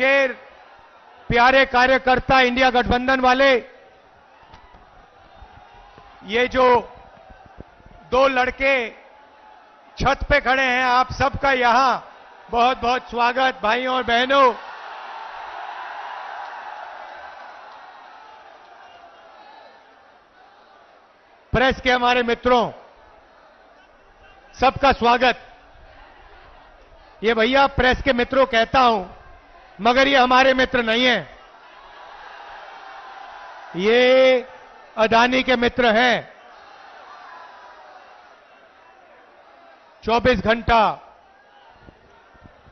शेर प्यारे कार्यकर्ता इंडिया गठबंधन वाले, ये जो दो लड़के छत पे खड़े हैं, आप सबका यहां बहुत बहुत स्वागत। भाइयों और बहनों, प्रेस के हमारे मित्रों, सबका स्वागत। ये भैया प्रेस के मित्रों कहता हूं, मगर ये हमारे मित्र नहीं हैं, ये अदानी के मित्र हैं। 24 घंटा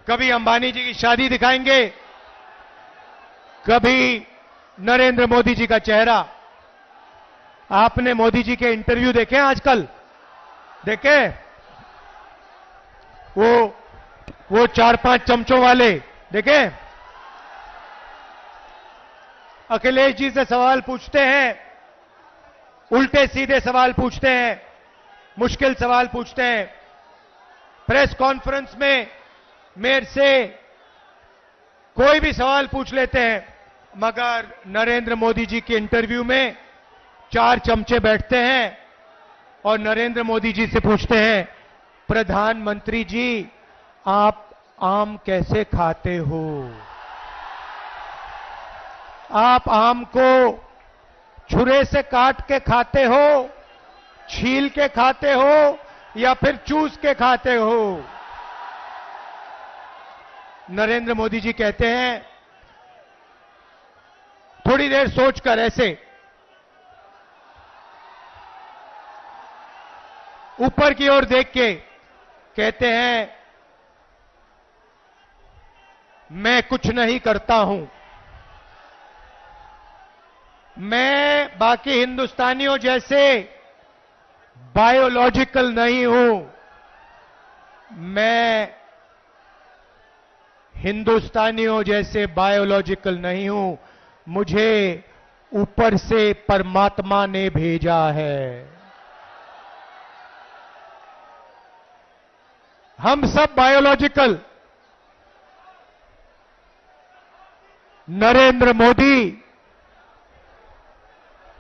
कभी अंबानी जी की शादी दिखाएंगे, कभी नरेंद्र मोदी जी का चेहरा। आपने मोदी जी के इंटरव्यू देखे हैं आजकल? देखे? वो 4-5 चमचों वाले देखे? अखिलेश जी से सवाल पूछते हैं, उल्टे सीधे सवाल पूछते हैं, मुश्किल सवाल पूछते हैं। प्रेस कॉन्फ्रेंस में मेरे से कोई भी सवाल पूछ लेते हैं, मगर नरेंद्र मोदी जी के इंटरव्यू में 4 चमचे बैठते हैं और नरेंद्र मोदी जी से पूछते हैं, प्रधानमंत्री जी आप आम कैसे खाते हो? आप आम को छुरे से काट के खाते हो, छील के खाते हो, या फिर चूस के खाते हो? नरेंद्र मोदी जी कहते हैं, थोड़ी देर सोचकर ऐसे ऊपर की ओर देख के कहते हैं, मैं कुछ नहीं करता हूं, मैं बाकी हिंदुस्तानियों जैसे बायोलॉजिकल नहीं हूं, मैं हिंदुस्तानियों जैसे बायोलॉजिकल नहीं हूं, मुझे ऊपर से परमात्मा ने भेजा है। हम सब बायोलॉजिकल, नरेंद्र मोदी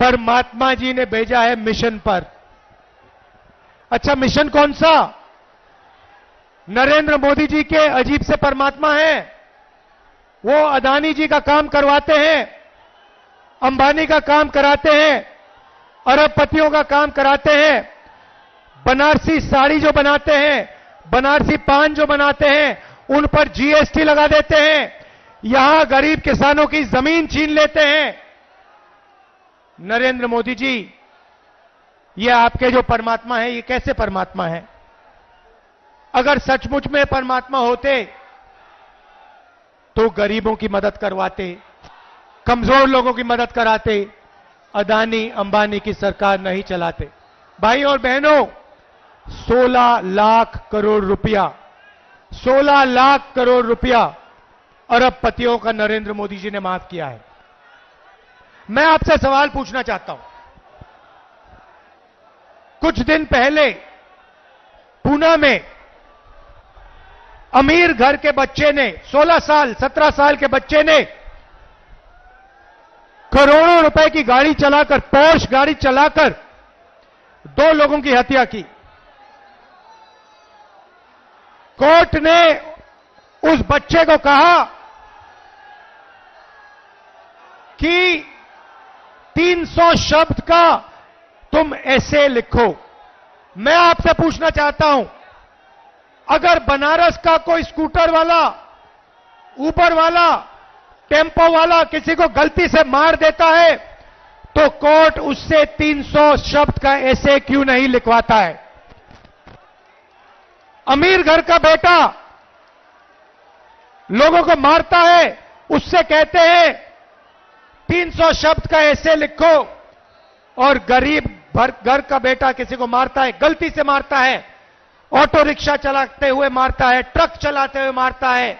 परमात्मा जी ने भेजा है मिशन पर। अच्छा, मिशन कौन सा? नरेंद्र मोदी जी के अजीब से परमात्मा हैं, वो अदानी जी का काम करवाते हैं, अंबानी का काम कराते हैं, अरबपतियों का काम कराते हैं, बनारसी साड़ी जो बनाते हैं, बनारसी पान जो बनाते हैं, उन पर जीएसटी लगा देते हैं, यहां गरीब किसानों की जमीन छीन लेते हैं। नरेंद्र मोदी जी, ये आपके जो परमात्मा है, ये कैसे परमात्मा है? अगर सचमुच में परमात्मा होते तो गरीबों की मदद करवाते, कमजोर लोगों की मदद कराते, अदानी अंबानी की सरकार नहीं चलाते। भाई और बहनों, 16 लाख करोड़ रुपया, 16 लाख करोड़ रुपया अरबपतियों का नरेंद्र मोदी जी ने माफ किया है। मैं आपसे सवाल पूछना चाहता हूं, कुछ दिन पहले पूना में अमीर घर के बच्चे ने, 16 साल 17 साल के बच्चे ने करोड़ों रुपए की गाड़ी चलाकर, पोर्श गाड़ी चलाकर 2 लोगों की हत्या की। कोर्ट ने उस बच्चे को कहा कि 300 शब्द का तुम ऐसे लिखो। मैं आपसे पूछना चाहता हूं, अगर बनारस का कोई स्कूटर वाला, ऊबर वाला, टेम्पो वाला किसी को गलती से मार देता है, तो कोर्ट उससे 300 शब्द का ऐसे क्यों नहीं लिखवाता है? अमीर घर का बेटा लोगों को मारता है, उससे कहते हैं 300 शब्द का ऐसे लिखो, और गरीब घर का बेटा किसी को मारता है, गलती से मारता है, ऑटो रिक्शा चलाते हुए मारता है, ट्रक चलाते हुए मारता है,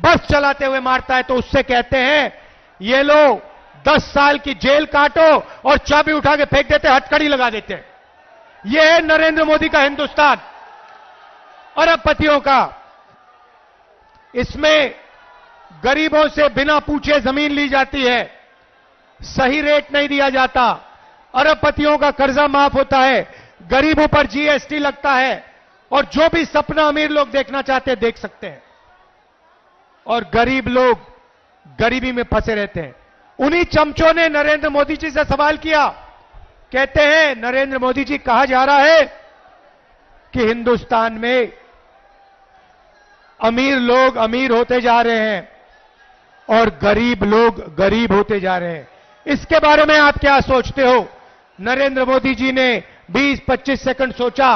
बस चलाते हुए मारता है, तो उससे कहते हैं ये लो 10 साल की जेल काटो, और चाबी उठा के फेंक देते, हथकड़ी लगा देते। यह है नरेंद्र मोदी का हिंदुस्तान, अरबपतियों का। इसमें गरीबों से बिना पूछे जमीन ली जाती है, सही रेट नहीं दिया जाता, अरबपतियों का कर्जा माफ होता है, गरीबों पर जीएसटी लगता है और जो भी सपना अमीर लोग देखना चाहते हैं देख सकते हैं और गरीब लोग गरीबी में फंसे रहते हैं। उन्हीं चमचों ने नरेंद्र मोदी जी से सवाल किया, कहते हैं नरेंद्र मोदी जी कहा जा रहा है कि हिंदुस्तान में अमीर लोग अमीर होते जा रहे हैं और गरीब लोग गरीब होते जा रहे हैं, इसके बारे में आप क्या सोचते हो? नरेंद्र मोदी जी ने 20-25 सेकंड सोचा,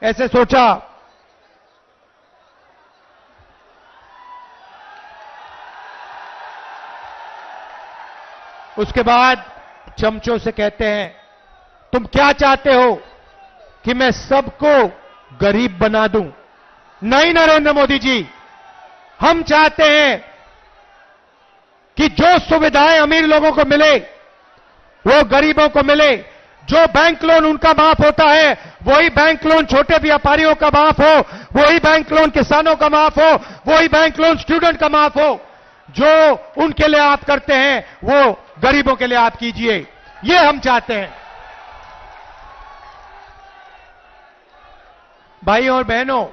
ऐसे सोचा, उसके बाद चमचों से कहते हैं तुम क्या चाहते हो कि मैं सबको गरीब बना दूं? नहीं नरेंद्र मोदी जी, हम चाहते हैं कि जो सुविधाएं अमीर लोगों को मिले वो गरीबों को मिले। जो बैंक लोन उनका माफ होता है वही बैंक लोन छोटे व्यापारियों का माफ हो, वही बैंक लोन किसानों का माफ हो, वही बैंक लोन स्टूडेंट का माफ हो। जो उनके लिए आप करते हैं वो गरीबों के लिए आप कीजिए, ये हम चाहते हैं। भाइयों और बहनों,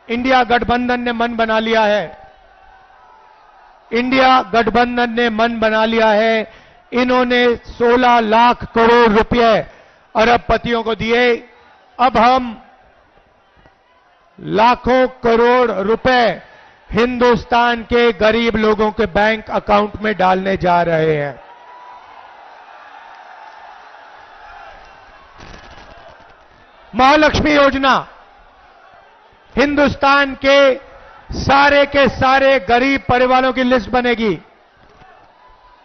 इंडिया गठबंधन ने मन बना लिया है, इंडिया गठबंधन ने मन बना लिया है। इन्होंने 16 लाख करोड़ रुपए अरबपतियों को दिए, अब हम लाखों करोड़ रुपए हिंदुस्तान के गरीब लोगों के बैंक अकाउंट में डालने जा रहे हैं। महालक्ष्मी योजना, हिंदुस्तान के सारे गरीब परिवारों की लिस्ट बनेगी।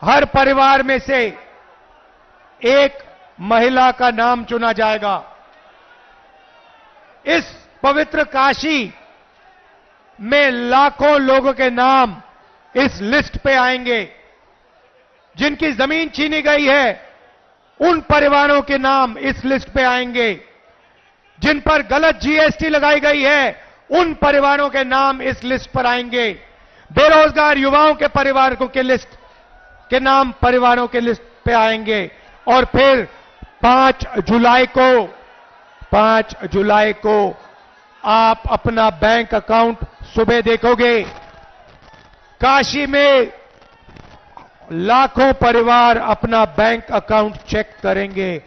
हर परिवार में से एक महिला का नाम चुना जाएगा। इस पवित्र काशी में लाखों लोगों के नाम इस लिस्ट पे आएंगे। जिनकी जमीन छीनी गई है उन परिवारों के नाम इस लिस्ट पे आएंगे। जिन पर गलत जीएसटी लगाई गई है उन परिवारों के नाम इस लिस्ट पर आएंगे। बेरोजगार युवाओं के परिवारों के लिस्ट के नाम परिवारों के लिस्ट पे आएंगे। और फिर 5 जुलाई को आप अपना बैंक अकाउंट सुबह देखोगे, काशी में लाखों परिवार अपना बैंक अकाउंट चेक करेंगे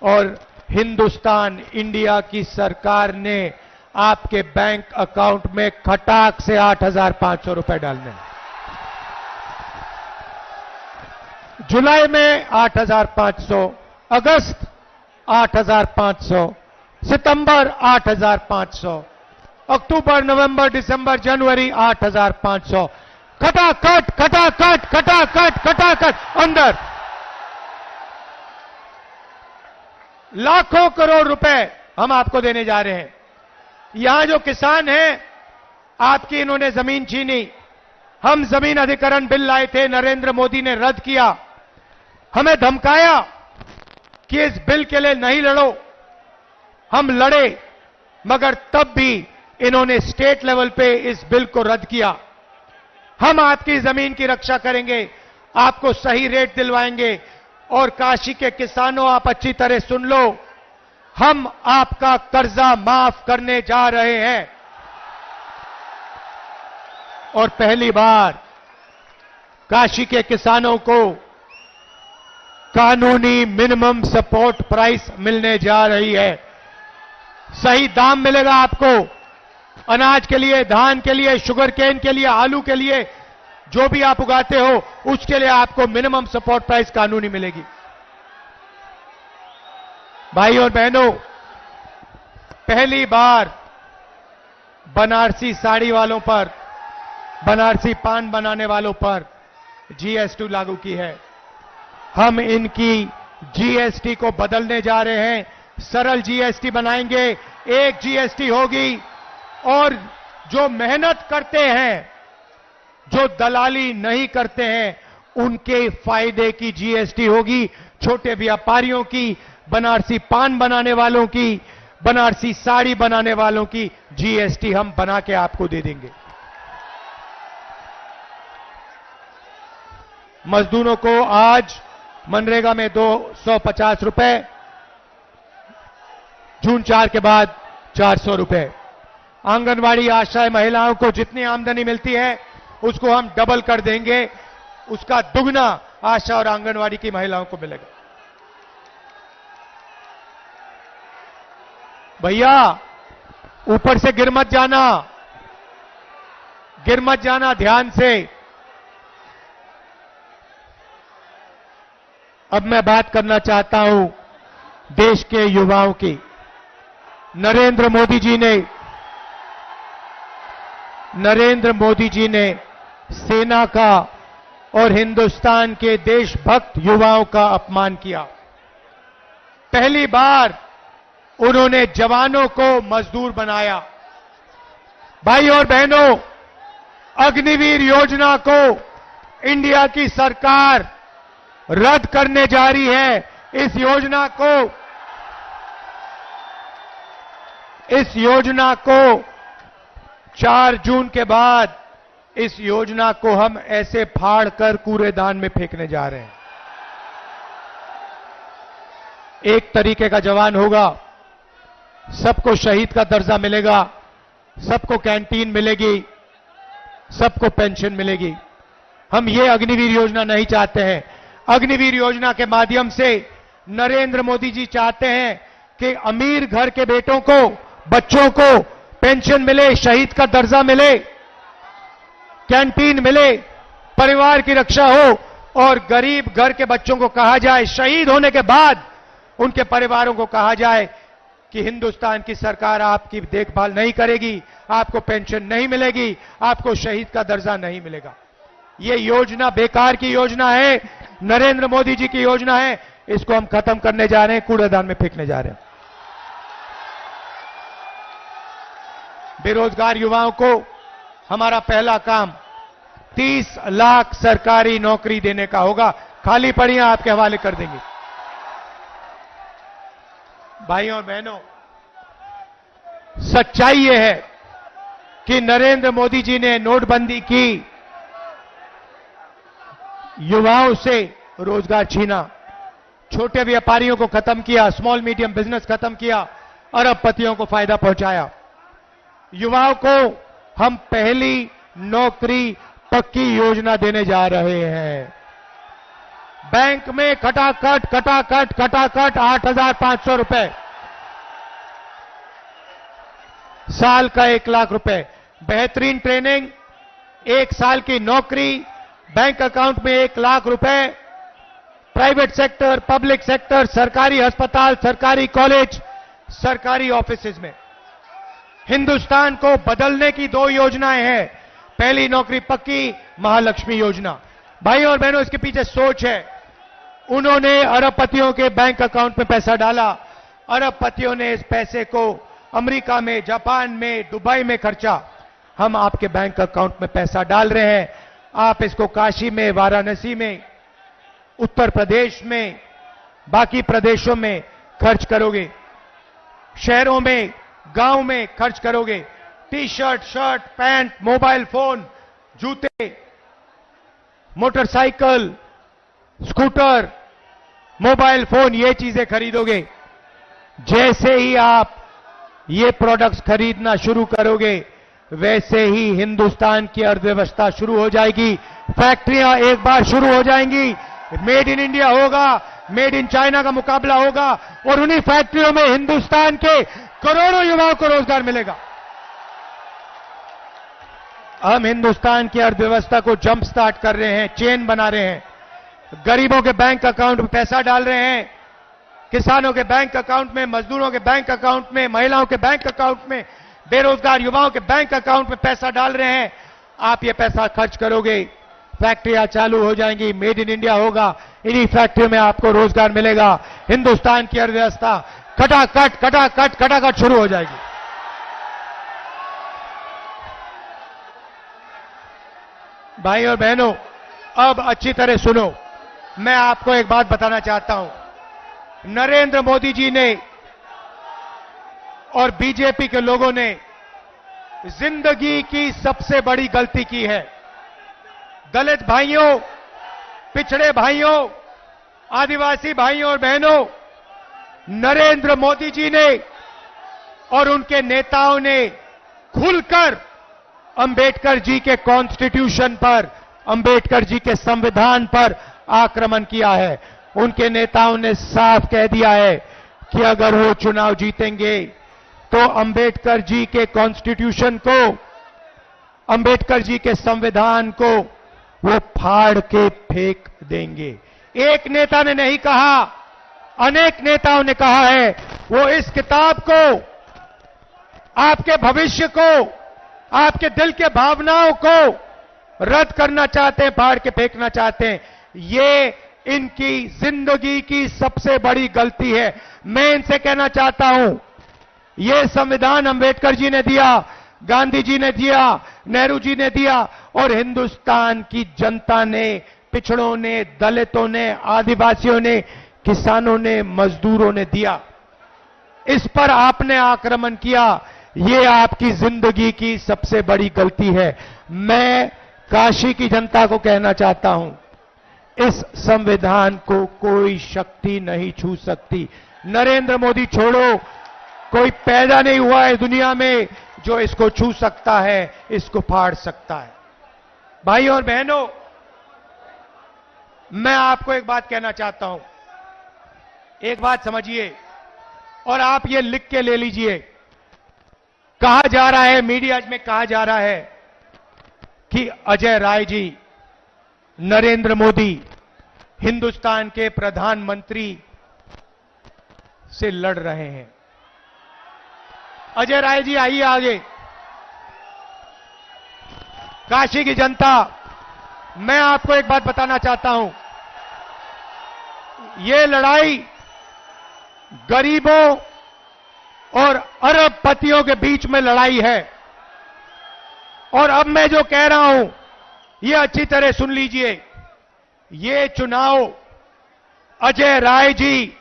और हिंदुस्तान इंडिया की सरकार ने आपके बैंक अकाउंट में खटाक से 8,500 रुपए डालने हैं। जुलाई में 8,500, अगस्त 8,500, सितंबर 8,500, अक्टूबर, नवंबर, दिसंबर, जनवरी 8,500, खटाखट खटाखट खटाखट खटाखट अंदर लाखों करोड़ रुपए हम आपको देने जा रहे हैं। यहां जो किसान हैं, आपकी इन्होंने जमीन छीनी। हम जमीन अधिग्रहण बिल लाए थे, नरेंद्र मोदी ने रद्द किया। हमें धमकाया कि इस बिल के लिए नहीं लड़ो। हम लड़े, मगर तब भी इन्होंने स्टेट लेवल पे इस बिल को रद्द किया। हम आपकी जमीन की रक्षा करेंगे, आपको सही रेट दिलवाएंगे। और काशी के किसानों, आप अच्छी तरह सुन लो, हम आपका कर्जा माफ करने जा रहे हैं। और पहली बार काशी के किसानों को कानूनी मिनिमम सपोर्ट प्राइस मिलने जा रही है। सही दाम मिलेगा आपको अनाज के लिए, धान के लिए, शुगर केन के लिए, आलू के लिए, जो भी आप उगाते हो उसके लिए आपको मिनिमम सपोर्ट प्राइस कानूनी मिलेगी। भाई और बहनों, पहली बार बनारसी साड़ी वालों पर, बनारसी पान बनाने वालों पर जीएसटी लागू की है। हम इनकी जीएसटी को बदलने जा रहे हैं, सरल जीएसटी बनाएंगे, एक जीएसटी होगी। और जो मेहनत करते हैं, जो दलाली नहीं करते हैं, उनके फायदे की जीएसटी होगी। छोटे व्यापारियों की, बनारसी पान बनाने वालों की, बनारसी साड़ी बनाने वालों की जीएसटी हम बना के आपको दे देंगे। मजदूरों को आज मनरेगा में 250 रुपए, जून 4 के बाद 400 रुपए। आंगनवाड़ी आशा महिलाओं को जितनी आमदनी मिलती है उसको हम डबल कर देंगे, उसका दुगना आशा और आंगनवाड़ी की महिलाओं को मिलेगा। भैया ऊपर से गिर मत जाना ध्यान से। अब मैं बात करना चाहता हूं देश के युवाओं की। नरेंद्र मोदी जी ने सेना का और हिंदुस्तान के देशभक्त युवाओं का अपमान किया। पहली बार उन्होंने जवानों को मजदूर बनाया। भाई और बहनों, अग्निवीर योजना को इंडिया की सरकार रद्द करने जा रही है। इस योजना को 4 जून के बाद इस योजना को हम ऐसे फाड़ कर कूड़ेदान में फेंकने जा रहे हैं। एक तरीके का जवान होगा, सबको शहीद का दर्जा मिलेगा, सबको कैंटीन मिलेगी, सबको पेंशन मिलेगी। हम ये अग्निवीर योजना नहीं चाहते हैं। अग्निवीर योजना के माध्यम से नरेंद्र मोदी जी चाहते हैं कि अमीर घर के बेटों को, बच्चों को पेंशन मिले, शहीद का दर्जा मिले, कैंटीन मिले, परिवार की रक्षा हो, और गरीब घर के बच्चों को कहा जाए, शहीद होने के बाद उनके परिवारों को कहा जाए कि हिंदुस्तान की सरकार आपकी देखभाल नहीं करेगी, आपको पेंशन नहीं मिलेगी, आपको शहीद का दर्जा नहीं मिलेगा। ये योजना बेकार की योजना है, नरेंद्र मोदी जी की योजना है। इसको हम खत्म करने जा रहे हैं, कूड़ेदान में फेंकने जा रहे हैं। बेरोजगार युवाओं को हमारा पहला काम 30 लाख सरकारी नौकरी देने का होगा। खाली पड़ियां आपके हवाले कर देंगे। भाइयों और बहनों, सच्चाई यह है कि नरेंद्र मोदी जी ने नोटबंदी की, युवाओं से रोजगार छीना, छोटे व्यापारियों को खत्म किया, स्मॉल मीडियम बिजनेस खत्म किया, अरबपतियों को फायदा पहुंचाया। युवाओं को हम पहली नौकरी पक्की योजना देने जा रहे हैं। बैंक में खटाखट 8,500 रुपए, साल का 1 लाख रुपए, बेहतरीन ट्रेनिंग, 1 साल की नौकरी, बैंक अकाउंट में 1 लाख रुपए, प्राइवेट सेक्टर, पब्लिक सेक्टर, सरकारी अस्पताल, सरकारी कॉलेज, सरकारी ऑफिसेज में। हिंदुस्तान को बदलने की 2 योजनाएं हैं। पहली नौकरी पक्की, महालक्ष्मी योजना। भाइयों और बहनों, इसके पीछे सोच है। उन्होंने अरबपतियों के बैंक अकाउंट में पैसा डाला, अरबपतियों ने इस पैसे को अमेरिका में, जापान में, दुबई में खर्चा। हम आपके बैंक अकाउंट में पैसा डाल रहे हैं, आप इसको काशी में, वाराणसी में, उत्तर प्रदेश में, बाकी प्रदेशों में खर्च करोगे, शहरों में, गांव में खर्च करोगे। T shirt, shirt, pant, mobile phone, जूते, मोटरसाइकिल, स्कूटर, मोबाइल फोन, ये चीजें खरीदोगे। जैसे ही आप ये प्रोडक्ट्स खरीदना शुरू करोगे, वैसे ही हिंदुस्तान की अर्थव्यवस्था शुरू हो जाएगी। फैक्ट्रियां एक बार शुरू हो जाएंगी, मेड इन इंडिया होगा, मेड इन चाइना का मुकाबला होगा, और उन्हीं फैक्ट्रियों में हिंदुस्तान के करोड़ों युवाओं को रोजगार मिलेगा। हम हिंदुस्तान की अर्थव्यवस्था को जंप स्टार्ट कर रहे हैं, चेन बना रहे हैं। गरीबों के बैंक अकाउंट में पैसा डाल रहे हैं, किसानों के बैंक अकाउंट में, मजदूरों के बैंक अकाउंट में, महिलाओं के बैंक अकाउंट में, बेरोजगार युवाओं के बैंक अकाउंट में पैसा डाल रहे हैं। आप ये पैसा खर्च करोगे, फैक्ट्रियां चालू हो जाएंगी, मेड इन इंडिया होगा, इन्हीं फैक्ट्रियों में आपको रोजगार मिलेगा। हिंदुस्तान की अर्थव्यवस्था खटाखट शुरू हो जाएगी। भाई और बहनों, अब अच्छी तरह सुनो, मैं आपको एक बात बताना चाहता हूं। नरेंद्र मोदी जी ने और बीजेपी के लोगों ने जिंदगी की सबसे बड़ी गलती की है। दलित भाइयों, पिछड़े भाइयों, आदिवासी भाइयों और बहनों, नरेंद्र मोदी जी ने और उनके नेताओं ने खुलकर अंबेडकर जी के कॉन्स्टिट्यूशन पर, अंबेडकर जी के संविधान पर आक्रमण किया है। उनके नेताओं ने साफ कह दिया है कि अगर वो चुनाव जीतेंगे तो अंबेडकर जी के कॉन्स्टिट्यूशन को, अंबेडकर जी के संविधान को वो फाड़ के फेंक देंगे। एक नेता ने नहीं कहा, अनेक नेताओं ने कहा है। वो इस किताब को, आपके भविष्य को, आपके दिल के भावनाओं को रद्द करना चाहते हैं, फाड़ के फेंकना चाहते हैं। ये इनकी जिंदगी की सबसे बड़ी गलती है। मैं इनसे कहना चाहता हूं, ये संविधान अंबेडकर जी ने दिया, गांधी जी ने दिया, नेहरू जी ने दिया और हिंदुस्तान की जनता ने, पिछड़ों ने, दलितों ने, आदिवासियों ने, किसानों ने, मजदूरों ने दिया। इस पर आपने आक्रमण किया। ये आपकी जिंदगी की सबसे बड़ी गलती है। मैं काशी की जनता को कहना चाहता हूं, इस संविधान को कोई शक्ति नहीं छू सकती। नरेंद्र मोदी छोड़ो, कोई पैदा नहीं हुआ है दुनिया में जो इसको छू सकता है, इसको फाड़ सकता है। भाइयों और बहनों, मैं आपको एक बात कहना चाहता हूं, एक बात समझिए और आप ये लिख के ले लीजिए। कहा जा रहा है, मीडिया में कहा जा रहा है कि अजय राय जी, नरेंद्र मोदी हिंदुस्तान के प्रधानमंत्री से लड़ रहे हैं। अजय राय जी आइए आगे। काशी की जनता, मैं आपको एक बात बताना चाहता हूं, ये लड़ाई गरीबों और अरबपतियों के बीच में लड़ाई है। और अब मैं जो कह रहा हूं, ये अच्छी तरह सुन लीजिए। ये चुनाव अजय राय जी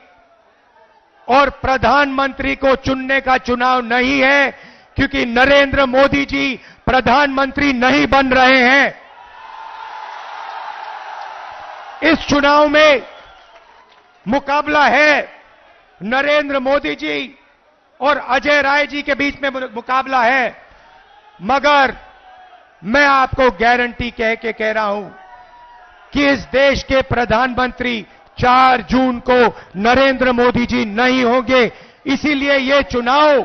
और प्रधानमंत्री को चुनने का चुनाव नहीं है, क्योंकि नरेंद्र मोदी जी प्रधानमंत्री नहीं बन रहे हैं। इस चुनाव में मुकाबला है नरेंद्र मोदी जी और अजय राय जी के बीच में मुकाबला है। मगर मैं आपको गारंटी कह के कह रहा हूं कि इस देश के प्रधानमंत्री 4 जून को नरेंद्र मोदी जी नहीं होंगे। इसीलिए ये चुनाव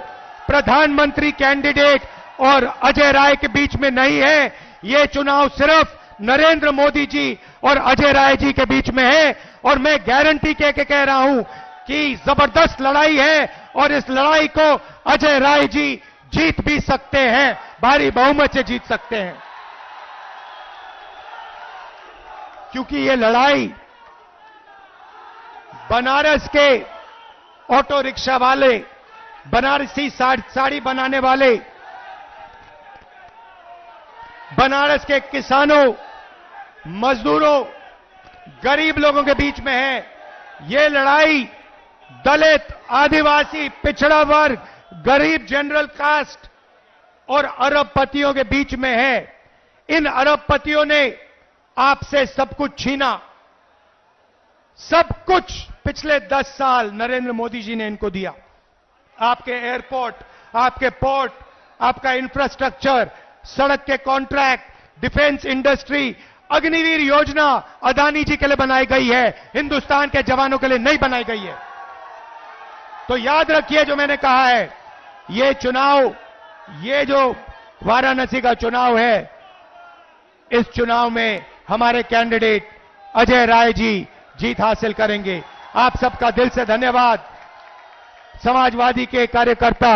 प्रधानमंत्री कैंडिडेट और अजय राय के बीच में नहीं है। ये चुनाव सिर्फ नरेंद्र मोदी जी और अजय राय जी के बीच में है। और मैं गारंटी कह के कह रहा हूं कि जबरदस्त लड़ाई है और इस लड़ाई को अजय राय जी जीत भी सकते हैं, भारी बहुमत से जीत सकते हैं। क्योंकि ये लड़ाई बनारस के ऑटो रिक्शा वाले, बनारसी साड़ी बनाने वाले, बनारस के किसानों, मजदूरों, गरीब लोगों के बीच में है। ये लड़ाई दलित, आदिवासी, पिछड़ा वर्ग, गरीब जनरल कास्ट और अरबपतियों के बीच में है। इन अरबपतियों ने आपसे सब कुछ छीना, सब कुछ पिछले 10 साल नरेंद्र मोदी जी ने इनको दिया। आपके एयरपोर्ट, आपके पोर्ट, आपका इंफ्रास्ट्रक्चर, सड़क के कॉन्ट्रैक्ट, डिफेंस इंडस्ट्री, अग्निवीर योजना अदानी जी के लिए बनाई गई है, हिंदुस्तान के जवानों के लिए नहीं बनाई गई है। तो याद रखिए जो मैंने कहा है, ये चुनाव, ये जो वाराणसी का चुनाव है, इस चुनाव में हमारे कैंडिडेट अजय राय जी जीत हासिल करेंगे। आप सबका दिल से धन्यवाद। समाजवादी के कार्यकर्ता